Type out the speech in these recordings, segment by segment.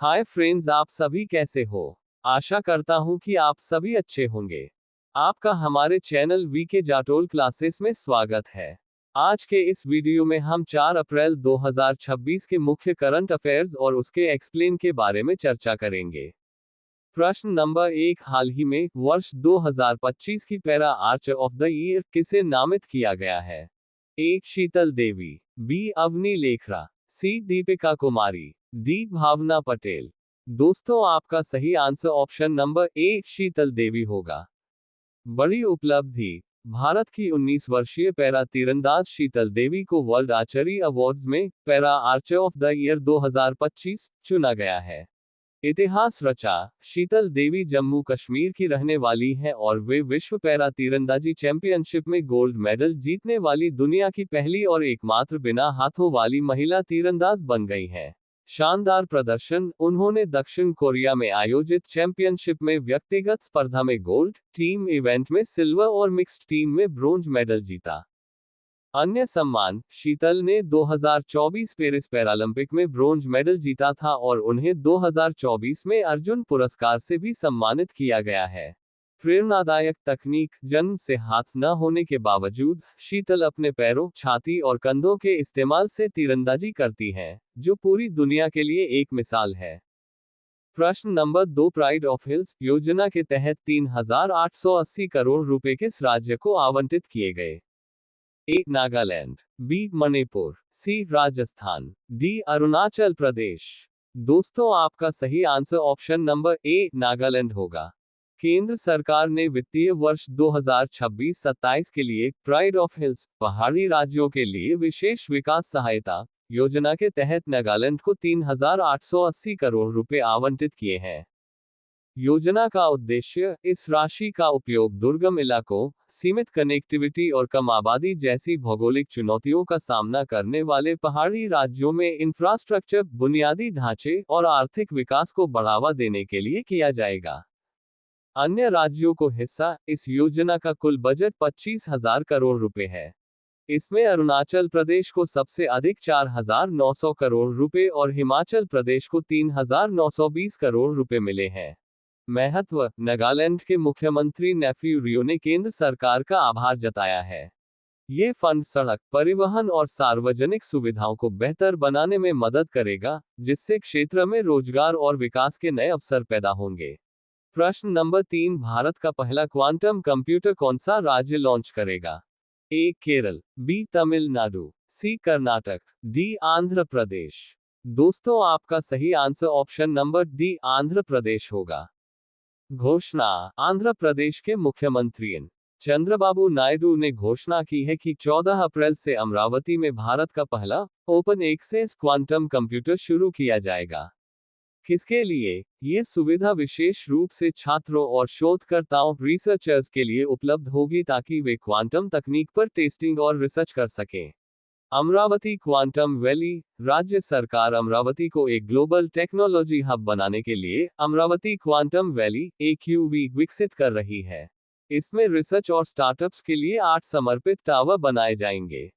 Hi friends, आप सभी कैसे हो। आशा करता हूँ कि आप सभी अच्छे होंगे। आपका हमारे चैनल वीके जाटोल क्लासेस में स्वागत है। आज के इस वीडियो में हम 4 अप्रैल 2026 के मुख्य करंट अफेयर्स और उसके एक्सप्लेन के बारे में चर्चा करेंगे। प्रश्न नंबर 1, हाल ही में वर्ष 2025 की para Archer of the year किसे नामित किया गया है? ए शीतल देवी, बी अवनी लेखरा, सी दीपिका कुमारी, डी भावना पटेल। दोस्तों, आपका सही आंसर ऑप्शन नंबर ए शीतल देवी होगा। बड़ी उपलब्धि। भारत की 19 वर्षीय पैरा तीरंदाज शीतल देवी को वर्ल्ड आर्चरी अवार्ड्स में para Archer of the year 2025 चुना गया है। इतिहास रचा। शीतल देवी जम्मू कश्मीर की रहने वाली हैं और वे विश्व पैरा तीरंदाजी चैंपियनशिप में गोल्ड मेडल जीतने वाली दुनिया की पहली और एकमात्र बिना हाथों वाली महिला तीरंदाज बन गई हैं। शानदार प्रदर्शन। उन्होंने दक्षिण कोरिया में आयोजित चैंपियनशिप में व्यक्तिगत स्पर्धा में गोल्ड, टीम इवेंट में सिल्वर और मिक्स्ड टीम में ब्रोंज मेडल जीता। अन्य सम्मान। शीतल ने 2024 पेरिस पैरालंपिक में ब्रोंज मेडल जीता था और उन्हें 2024 में अर्जुन पुरस्कार से भी सम्मानित किया गया है। प्रेरणादायक तकनीक। जन्म से हाथ न होने के बावजूद शीतल अपने पैरों, छाती और कंधों के इस्तेमाल से तीरंदाजी करती हैं, जो पूरी दुनिया के लिए एक मिसाल है। प्रश्न नंबर 2, प्राइड ऑफ हिल्स योजना के तहत 3,880 करोड़ रुपए किस राज्य को आवंटित किए गए? ए नागालैंड, बी मणिपुर, सी राजस्थान, डी अरुणाचल प्रदेश। दोस्तों, आपका सही answer option number A Nagaland होगा। केंद्र सरकार ने वित्तीय वर्ष 2026-27 के लिए प्राइड ऑफ हिल्स पहाड़ी राज्यों के लिए विशेष विकास सहायता योजना के तहत नागालैंड को 3,880 करोड़ रुपए आवंटित किए हैं। योजना का उद्देश्य इस राशि का उपयोग दुर्गम इलाकों, सीमित कनेक्टिविटी और कम आबादी जैसी भौगोलिक चुनौतियों का सामना करने वाले पहाड़ी राज्यों में इंफ्रास्ट्रक्चर, बुनियादी ढांचे और आर्थिक विकास को बढ़ावा देने के लिए किया जाएगा। अन्य राज्यों को हिस्सा। इस योजना का कुल बजट 25,000 करोड़ रुपए है। इसमें अरुणाचल प्रदेश को सबसे अधिक 4,900 करोड़ रुपए और हिमाचल प्रदेश को 3,920 करोड़ रुपए मिले हैं। महत्व। नागालैंड के मुख्यमंत्री नेफ्यू रियो ने केंद्र सरकार का आभार जताया है। ये फंड सड़क, परिवहन और सार्वजनिक सुविधाओं को बेहतर बनाने में मदद करेगा, जिससे क्षेत्र में रोजगार और विकास के नए अवसर पैदा होंगे। प्रश्न नंबर 3, भारत का पहला क्वांटम कंप्यूटर कौन सा राज्य लॉन्च करेगा? A Kerala, B Tamil Nadu, C Karnataka, D Andhra Pradesh. दोस्तों, आपका सही answer option number D Andhra Pradesh होगा। घोषणा। आंध्र प्रदेश के मुख्यमंत्री एन चंद्रबाबू नायडू ने घोषणा की है कि 14 अप्रैल से अमरावती में भारत का पहला ओपन एक्सेस क्वांटम कंप्यूटर शुरू किया जाएगा। किसके लिए? ये सुविधा विशेष रूप से छात्रों और शोधकर्ताओं, रिसर्चर्स के लिए उपलब्ध होगी ताकि वे क्वांटम तकनीक पर टेस्टिंग और रिसर्च कर सकें। Amravati quantum valley. राज्य सरकार अमरावती को एक ग्लोबल टेक्नोलॉजी हब बनाने के लिए अमरावती क्वांटम वैली AQV विकसित कर रही है। इसमें रिसर्च और स्टार्टअप्स के लिए 8 समर्पित टावर बनाए जाएंगे।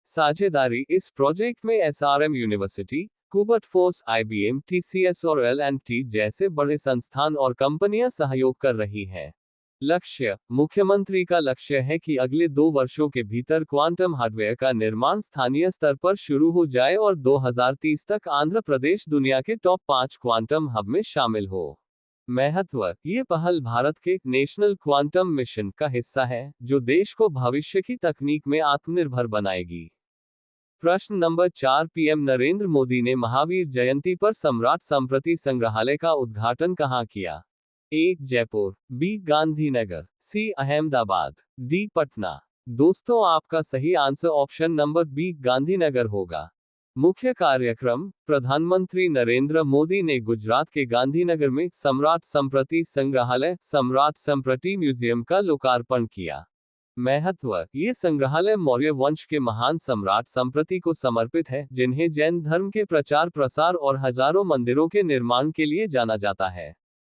साझेदारी। इस प्रोजेक्ट में SRM यूनिवर्सिटी, कुबट फोर्स, IBM, TCS और L&T जैसे बड़े संस्थान और कंपनियां सहयोग कर रही हैं। लक्ष्य। मुख्यमंत्री का लक्ष्य है कि अगले 2 वर्षों के भीतर क्वांटम हार्डवेयर का निर्माण स्थानीय स्तर पर शुरू हो जाए और 2030 तक आंध्र प्रदेश दुनिया के टॉप 5 क्वांटम हब में शामिल हो। महत्व। ये पहल भारत के नेशनल क्वांटम मिशन का हिस्सा है, जो देश को भविष्य की तकनीक में आत्मनिर्भर बनाएगी। प्रश्न नंबर 4, पीएम नरेंद्र मोदी ने महावीर जयंती पर सम्राट संप्रति संग्रहालय का उद्घाटन कहाँ किया? A Jaipur, B Gandhinagar, C Ahmedabad, D Patna. दोस्तों, आपका सही answer option number B Gandhinagar होगा। मुख्य कार्यक्रम। प्रधानमंत्री नरेंद्र मोदी ने गुजरात के गांधीनगर में सम्राट संप्रति संग्रहालय, सम्राट संप्रति म्यूजियम का लोकार्पण किया। महत्व। ये संग्रहालय मौर्य वंश के महान सम्राट संप्रति को समर्पित है, जिन्हें जैन धर्म के प्रचार प्रसार और हजारों मंदिरों के निर्माण के लिए जाना जाता है।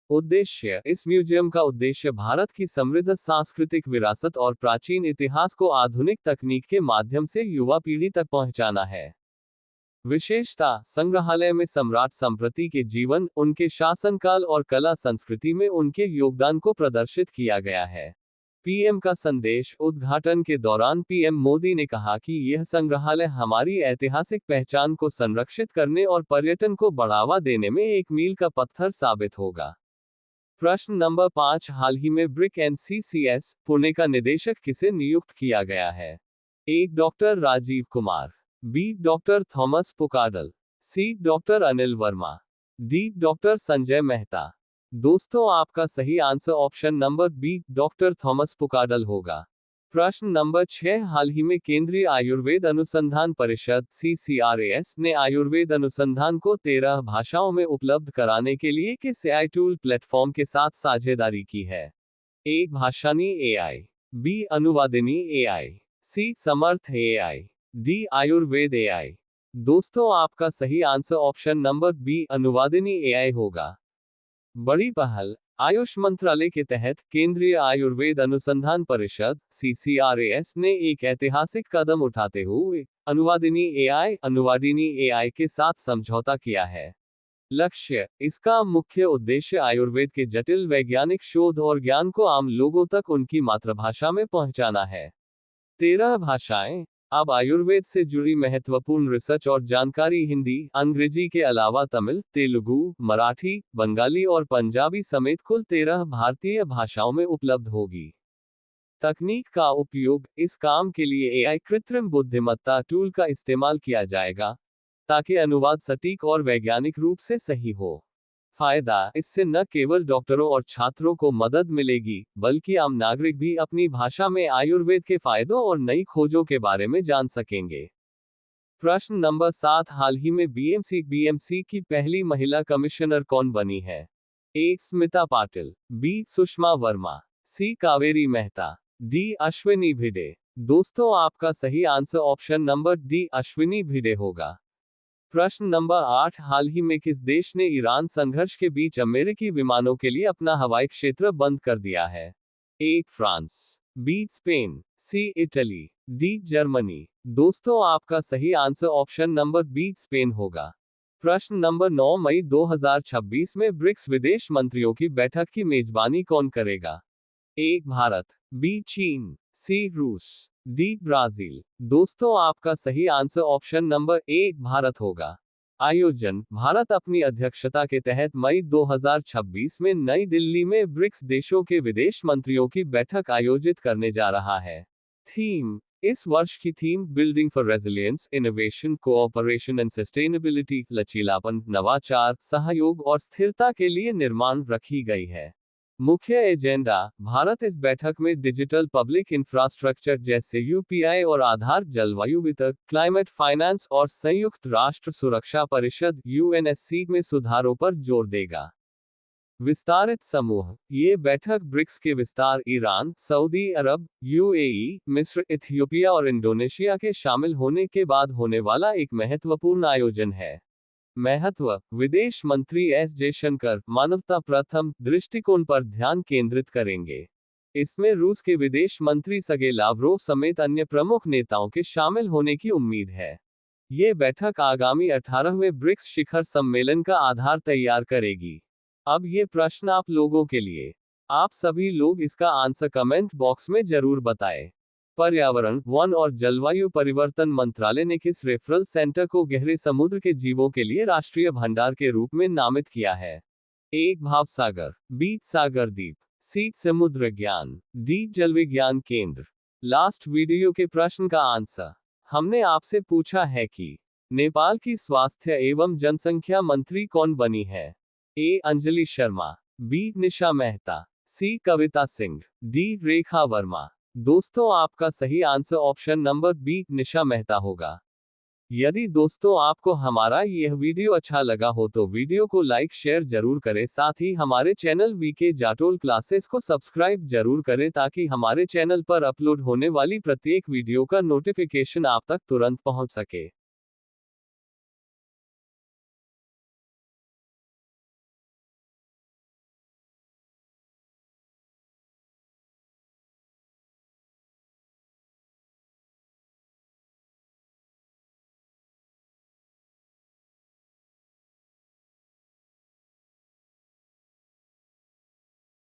उद्देश्य। इस म्यूजियम का उद्देश्य भारत की समृद्ध सांस्कृतिक विरासत और प्राचीन इतिहास को आधुनिक तकनीक के माध्यम से युवा पीढ़ी तक पहुंचाना है। विशेषता, संग्रहालय में सम्राट संप्रति के जीवन, उनके शासनकाल और कला संस्कृति में उनके योगदान को प्रदर्शित किया गया है। पीएम का संदेश। उद्घाटन के दौरान पीएम मोदी ने कहा कि यह संग्रहालय हमारी ऐतिहासिक पहचान को संरक्षित करने और पर्यटन को बढ़ावा देने में एक मील का पत्थर साबित होगा। प्रश्न नंबर 5, हाल ही में ब्रिक एनसीसीएस पुणे का निदेशक किसे नियुक्त किया गया है? A. Doctor Rajiv Kumar, B. Doctor Thomas Pukadal, C. Doctor Anil Verma, D. Doctor Sanjay Mehta. दोस्तों, आपका सही answer option number B, doctor Thomas Pukadal होगा। प्रश्न नंबर 6, हाल ही में केंद्रीय आयुर्वेद अनुसंधान परिषद CCRAS ने आयुर्वेद अनुसंधान को 13 भाषाओं में उपलब्ध कराने के लिए किस AI टूल प्लेटफॉर्म के साथ साझेदारी की है? A. Bhashini AI, B. Anuvadini AI, C. Samarth AI, D. Ayurveda AI। दोस्तों, आपका सही answer option number B, Anuvadini AI होगा। बड़ी पहल। आयुष मंत्रालय के तहत केंद्रीय आयुर्वेद अनुसंधान परिषद CCRAS ने एक ऐतिहासिक कदम उठाते हुए अनुवादिनी AI के साथ समझौता किया है। लक्ष्य। इसका मुख्य उद्देश्य आयुर्वेद के जटिल वैज्ञानिक शोध और ज्ञान को आम लोगों तक उनकी मातृभाषा में पहुंचाना है। 13 भाषाएं। अब आयुर्वेद से जुड़ी महत्वपूर्ण रिसर्च और जानकारी हिंदी, अंग्रेजी के अलावा तमिल, तेलुगु, मराठी, बंगाली और पंजाबी समेत कुल 13 भारतीय भाषाओं में उपलब्ध होगी। तकनीक का उपयोग। इस काम के लिए AI कृत्रिम बुद्धिमत्ता टूल का इस्तेमाल किया जाएगा ताकि अनुवाद सटीक और वैज्ञानिक रूप से सही हो। फायदा। इससे न केवल डॉक्टरों और छात्रों को मदद मिलेगी, बल्कि आम नागरिक भी अपनी भाषा में आयुर्वेद के फायदों और नई खोजों के बारे में जान सकेंगे। प्रश्न नंबर 7, हाल ही में BMC की पहली महिला कमिश्नर कौन बनी है? ए. स्मिता पाटिल, बी. सुषमा वर्मा, सी. कावेरी मेहता, डी. अश्विनी भिडे। दोस्तों, आपका सही answer option number D, Ashwini Bhide होगा। प्रश्न नंबर 8, हाल ही में किस देश ने ईरान संघर्ष के बीच अमेरिकी विमानों के लिए अपना हवाई क्षेत्र बंद कर दिया है? A. France, B. Spain, C. Italy, D. Germany. दोस्तों, आपका सही answer option number B, Spain होगा। प्रश्न नंबर 9, मई 2026 में ब्रिक्स विदेश मंत्रियों की बैठक की मेजबानी कौन करेगा? ए. भारत, बी. चीन, सी. रूस, डी. ब्राजील। दोस्तों, आपका सही answer option number A, Bharat होगा। आयोजन। भारत अपनी अध्यक्षता के तहत मई 2026 में नई दिल्ली में ब्रिक्स देशों के विदेश मंत्रियों की बैठक आयोजित करने जा रहा है। थीम। इस वर्ष की theme building for resilience, innovation, cooperation and sustainability, लचीलापन, नवाचार, सहयोग और स्थिरता के लिए निर्माण रखी गई है। मुख्य एजेंडा। भारत इस बैठक में डिजिटल पब्लिक इंफ्रास्ट्रक्चर जैसे UPI और आधार, जलवायु वितरण, क्लाइमेट फाइनेंस और संयुक्त राष्ट्र सुरक्षा परिषद UNSC में सुधारों पर जोर देगा। विस्तारित समूह। ये बैठक ब्रिक्स के विस्तार ईरान, सऊदी अरब, UAE, मिस्र, इथियोपिया और इंडोनेशिया के शामिल होने के बाद होने वाला एक महत्वपूर्ण आयोजन है। महत्व। विदेश मंत्री एस जयशंकर मानवता प्रथम दृष्टिकोण पर ध्यान केंद्रित करेंगे। इसमें रूस के विदेश मंत्री सर्गेई लावरोव समेत अन्य प्रमुख नेताओं के शामिल होने की उम्मीद है। ये बैठक आगामी 18वें ब्रिक्स शिखर सम्मेलन का आधार तैयार करेगी। अब ये प्रश्न आप लोगों के लिए। आप सभी लोग इसका आंसर कमेंट बॉक्स में जरूर बताएं। पर्यावरण, वन और जलवायु परिवर्तन मंत्रालय ने किस रेफरल सेंटर को गहरे समुद्र के जीवों के लिए राष्ट्रीय भंडार के रूप में नामित किया है? ए. भावसागर, बी. सागरद्वीप, सी. समुद्र ज्ञान, डी. जल विज्ञान केंद्र। लास्ट वीडियो के प्रश्न का आंसर हमने आपसे पूछा है कि नेपाल की स्वास्थ्य एवं जनसंख्या मंत्री कौन बनी है? ए. अंजलि शर्मा, बी. निशा मेहता, सी. कविता सिंह, डी. रेखा वर्मा। दोस्तों, आपका सही आंसर ऑप्शन नंबर बी, निशा मेहता होगा। यदि दोस्तों आपको हमारा यह वीडियो अच्छा लगा हो तो वीडियो को लाइक शेयर जरूर करें, साथ ही हमारे चैनल वीके जाटोल क्लासेस को सब्सक्राइब जरूर करें ताकि हमारे चैनल पर अपलोड होने वाली प्रत्येक वीडियो का नोटिफिकेशन आप तक तुरंत पहुंच सके।